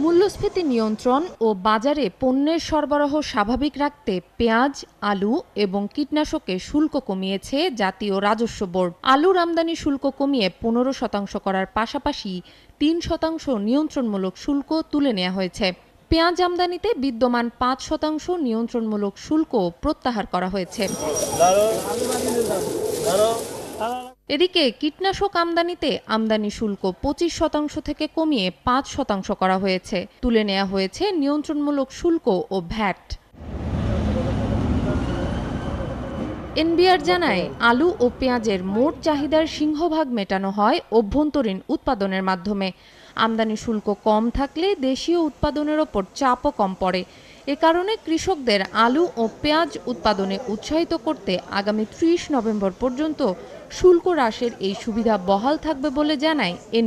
মূল্যস্ফীতি নিয়ন্ত্রণ ও বাজারে পণ্যের সরবরাহ স্বাভাবিক রাখতে পেঁয়াজ, আলু এবং কীটনাশকে শুল্ক কমিয়েছে জাতীয় রাজস্ব বোর্ড। আলুর আমদানি শুল্ক কমিয়ে 15% করার পাশাপাশি 3% নিয়ন্ত্রণমূলক শুল্ক তুলে নেওয়া হয়েছে। পেঁয়াজ আমদানিতে বিদ্যমান 5% নিয়ন্ত্রণমূলক শুল্ক প্রত্যাহার করা হয়েছে। এদিকে কীটনাশক আমদানিতে আমদানি শুল্ক 25% থেকে কমিয়ে 5% করা হয়েছে। তুলে নেওয়া হয়েছে নিয়ন্ত্রণমূলক শুল্ক ও ভ্যাট। এনবিআর জানায়, আলু ও পেঁয়াজের মোট চাহিদার সিংহভাগ মেটানো হয় অভ্যন্তরীণ উৎপাদনের মাধ্যমে। আমদানি শুল্ক কম থাকলে দেশীয় উৎপাদনের ওপর চাপও কম পড়ে। এ কারণে কৃষকদের আলু ও পেঁয়াজ উৎপাদনে উৎসাহিত করতে আগামী 30 নভেম্বর পর্যন্ত শুল্ক হ্রাসের এই সুবিধা বহাল থাকবে বলে জানায়